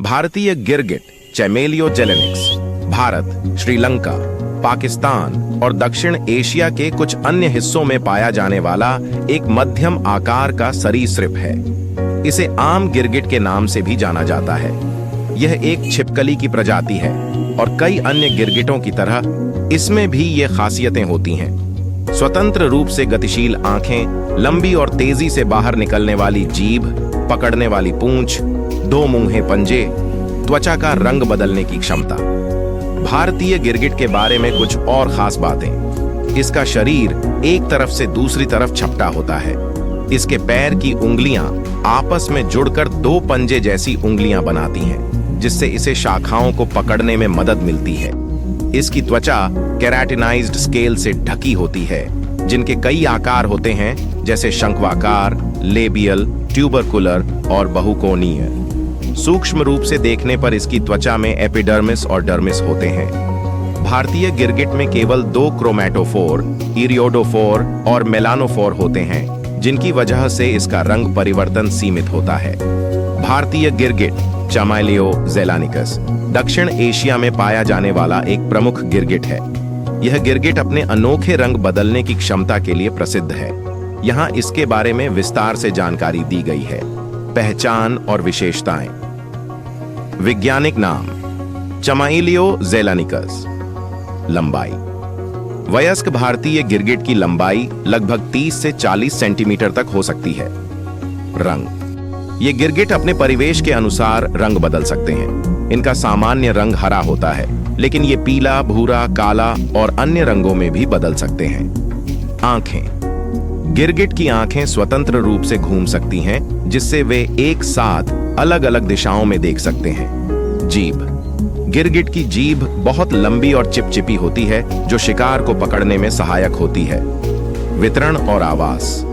भारतीय गिरगिट चैमेलियो जेलेनिक्स भारत, श्रीलंका, पाकिस्तान और दक्षिण एशिया के कुछ अन्य हिस्सों में पाया जाने वाला एक मध्यम आकार का सरीसृप है। इसे आम गिरगिट के नाम से भी जाना जाता है। यह एक छिपकली की प्रजाति है और कई अन्य गिरगिटों की तरह इसमें भी ये खासियतें होती हैं। स्वतंत्र रूप से गतिशील आंखें, लंबी और तेजी से बाहर निकलने वाली जीभ, पकड़ने वाली पूंछ, दो मुंहे पंजे, त्वचा का रंग बदलने की क्षमता। भारतीय गिरगिट के बारे में कुछ और खास बातें। इसका शरीर एक तरफ से दूसरी तरफ छपटा होता है। इसके पैर की उंगलियां आपस में जुड़कर दो पंजे जैसी उंगलियां बनाती हैं, जिससे इसे शाखाओं को पकड़ने में मदद मिलती है। इसकी त्वचा केराटिनाइज्ड स्केल से ढकी होती है, जिनके कई आकार होते हैं, जैसे शंक्वाकार, लेबियल, ट्यूबरकुलर और बहुकोणीय। सूक्ष्म रूप से देखने पर इसकी त्वचा में एपिडर्मिस और डर्मिस होते हैं। भारतीय गिरगिट में केवल दो क्रोमैटोफोर, इरियोडोफोर और मेलानोफोर होते हैं, जिनकी वजह से इसका रंग परिवर्तन सीमित होता है। भारतीय गिरगिट चैमेलियो जेलानिकस दक्षिण एशिया में पाया जाने वाला एक प्रमुख गिरगिट है। यह गिरगिट अपने अनोखे रंग बदलने की क्षमता के लिए प्रसिद्ध है। यहाँ इसके बारे में विस्तार से जानकारी दी गई है। पहचान और विशेषताएं। वैज्ञानिक नाम चैमेलियो जेलानिकस। लंबाई। वयस्क भारतीय गिरगिट की लंबाई लगभग 30 से 40 सेंटीमीटर तक हो सकती है। रंग। ये गिरगिट अपने परिवेश के अनुसार रंग बदल सकते हैं। इनका सामान्य रंग हरा होता है, लेकिन ये पीला, भूरा, काला और अन्य रंगों में भी बदल सकते हैं। आंखें। गिरगिट की आंखें स्वतंत्र रूप से घूम सकती हैं, जिससे वे एक साथ अलग अलग दिशाओं में देख सकते हैं। जीभ। गिरगिट की जीभ बहुत लंबी और चिपचिपी होती है, जो शिकार को पकड़ने में सहायक होती है। वितरण और आवास।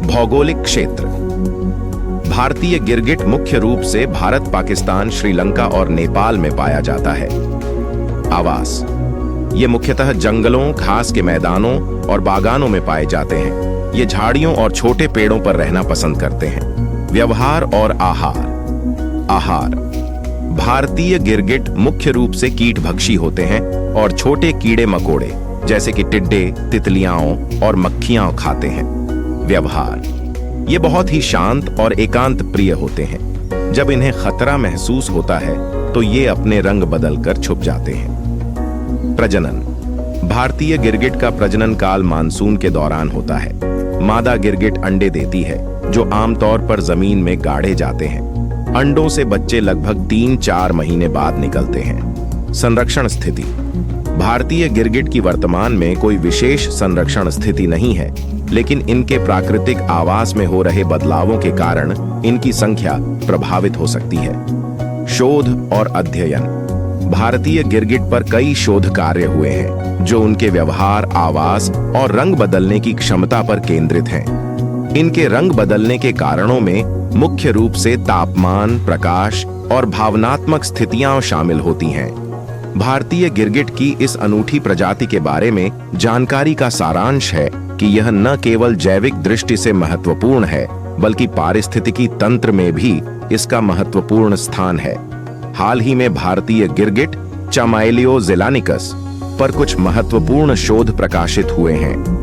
भौगोलिक क्षेत्र। भारतीय गिरगिट मुख्य रूप से भारत, पाकिस्तान, श्रीलंका और नेपाल में पाया जाता है। आवास। ये मुख्यतः जंगलों, घास के मैदानों और बागानों में पाए जाते हैं। ये झाड़ियों और छोटे पेड़ों पर रहना पसंद करते हैं। व्यवहार और आहार। आहार। भारतीय गिरगिट मुख्य रूप से कीटभक्षी होते हैं और छोटे कीड़े मकोड़े जैसे कि टिड्डे, तितलियां और मक्खियां खाते हैं। व्यवहार। ये बहुत ही शांत और एकांत प्रिय होते हैं। जब इन्हें खतरा महसूस होता है तो ये अपने रंग बदलकर छुप जाते हैं। प्रजनन। भारतीय गिरगिट का प्रजनन काल मानसून के दौरान होता है। मादा गिरगिट अंडे देती है, जो आमतौर पर जमीन में गाड़े जाते हैं। अंडों से बच्चे लगभग 3-4 महीने बाद निकलते हैं। संरक्षण स्थिति। भारतीय गिरगिट की वर्तमान में कोई विशेष संरक्षण स्थिति नहीं है, लेकिन इनके प्राकृतिक आवास में हो रहे बदलावों के कारण इनकी संख्या प्रभावित हो सकती है। शोध और अध्ययन। भारतीय गिरगिट पर कई शोध कार्य हुए हैं, जो उनके व्यवहार, आवास और रंग बदलने की क्षमता पर केंद्रित हैं। इनके रंग बदलने के कारणों में मुख्य रूप से तापमान, प्रकाश और भावनात्मक स्थितियां शामिल होती हैं। भारतीय गिरगिट की इस अनूठी प्रजाति के बारे में जानकारी का सारांश है कि यह न केवल जैविक दृष्टि से महत्वपूर्ण है, बल्कि पारिस्थितिकी तंत्र में भी इसका महत्वपूर्ण स्थान है। हाल ही में भारतीय गिरगिट चैमेलियो जेलानिकस पर कुछ महत्वपूर्ण शोध प्रकाशित हुए हैं।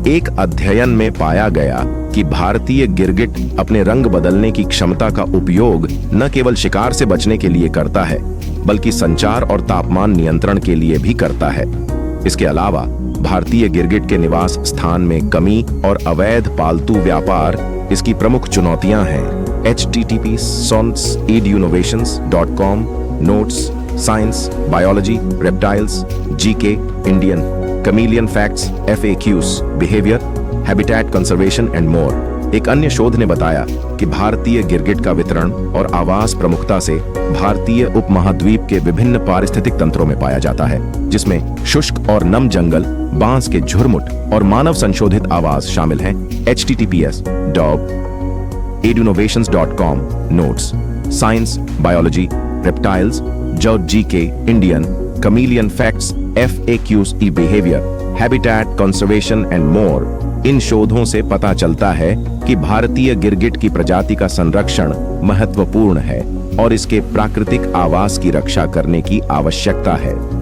एक अध्ययन में पाया गया कि भारतीय गिरगिट अपने रंग बदलने की क्षमता का उपयोग न केवल शिकार से बचने के लिए करता है, बल्कि संचार और तापमान नियंत्रण के लिए भी करता है। इसके अलावा भारतीय गिरगिट के निवास स्थान में कमी और अवैध पालतू व्यापार इसकी प्रमुख चुनौतियां हैं। http://edunovations.com Notes, Science, Biology, Reptiles, GK, Indian, Chameleon Facts, FAQs, Behavior, Habitat Conservation and more। एक अन्य शोध ने बताया कि भारतीय गिरगिट का वितरण और आवास प्रमुखता से भारतीय उपमहाद्वीप के विभिन्न पारिस्थितिक तंत्रों में पाया जाता है, जिसमें शुष्क और नम जंगल, बांस के झुरमुट और मानव संशोधित आवास शामिल हैं। https://edunovations.com Notes, Science, Biology, Reptiles, GK, Indian, Chameleon Facts, FAQs, Behavior, Habitat Conservation and more। इन शोधों से पता चलता है कि भारतीय गिरगिट की प्रजाति का संरक्षण महत्वपूर्ण है और इसके प्राकृतिक आवास की रक्षा करने की आवश्यकता है।